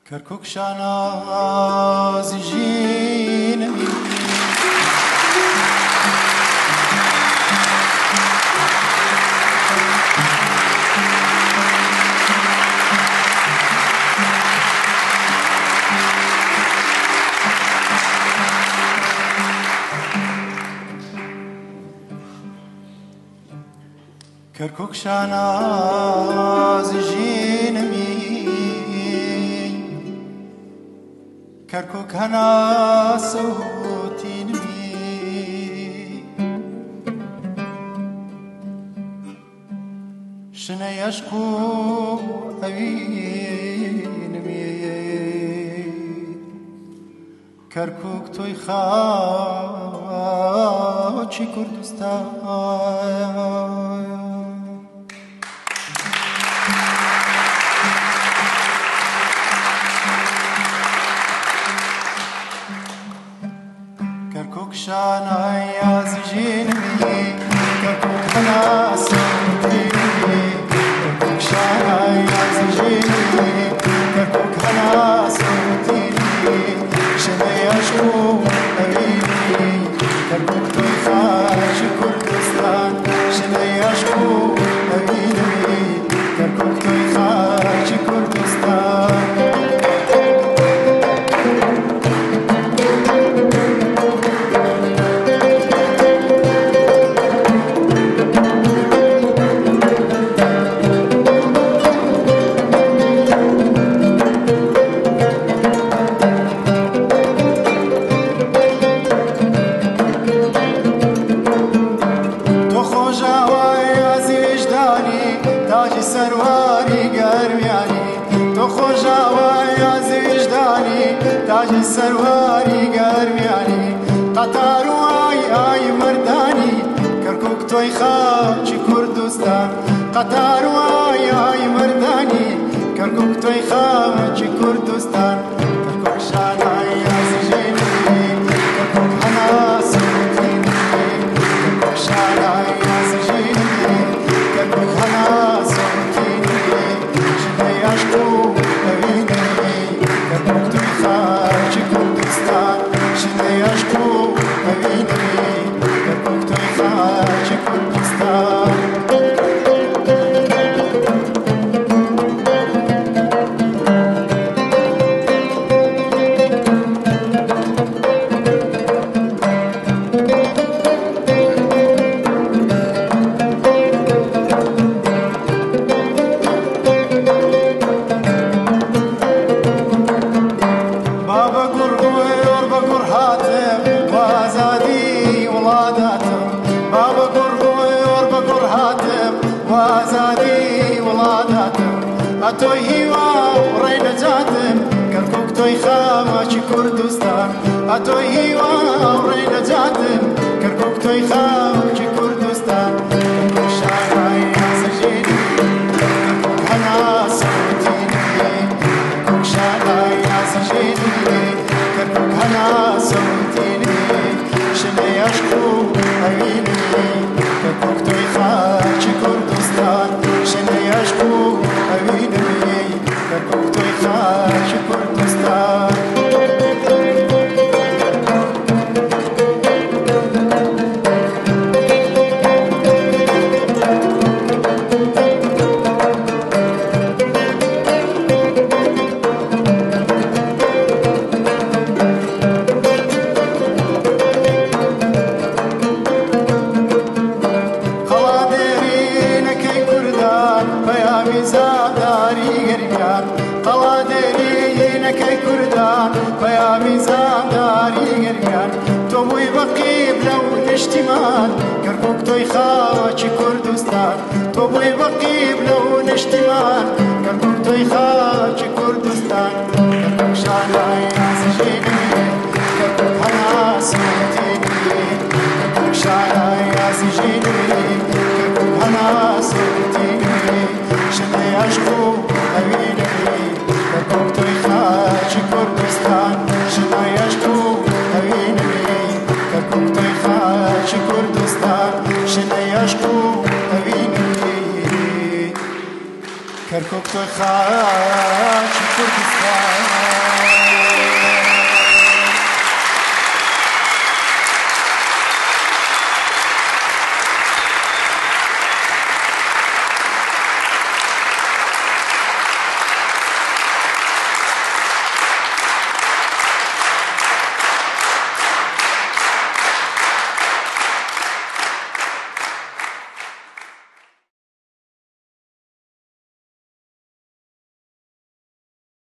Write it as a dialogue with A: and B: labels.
A: کرکوک شاناز جینمی کرکوک شاناز جینمی کرکوک هنا صوتی نمی شنه یشقو اوینمی کرکوک توی خاچی کردستان کرکوک شانای از جینمی کرکوک هنا صوتی نمی کرکوک شانای از جینمی کرکوک هنا صوتی نمی شنه یشقو اوینمی کرکوک توی خاچ کردستان شنه یشقو اوینمی کرکوک توی خاچ کردستان تاج سرواری گرمیانی قطار و آی مردانی کرکوک توی خاچ کردستان قطار و آی مردانی کرکوک توی خاچ کردستان کرکوک شانای از جینمی کرکوک هنا صوتی نمی کرکوک شانای از جینمی کرکوک هنا صوتی نمی شنه یشقو اوینمی کرکوک توی خاچ کردستان شنه یشقو اوینمی کرکوک توی خاچ کردستان اتوی هیوا ورای نجاتم کرکوک توی خاچ کردستان اتوی هیوا ورای نجاتم کرکوک توی خاچ کردستان کرکوک شانای از جینمی کرکوک هنا صوتی نمی کرکوک شانای از جینمی کرکوک هنا صوتی نمی شنه یشقو اوینمی کرکوک توی خاچ کردستان شنه یشقو اوینمی کرکوک توی خاچ کردستان کرکوک توی خاچ کردستان تو بوی بقیب لو نشتمان کرکوک توی خاچ کردستان کرکوک شانای از جینمی کرکوک هنا صوتی نمی کرکوک شانای از جینمی کرکوک هنا صوتی نمی شنه یشقو اوینمی کرکوک توی خاچ کردستان شنه یشقو اوینمی کرکوک توی خاچ کردستان شنه یشقو اوینمی کرکک توی خاک کردستان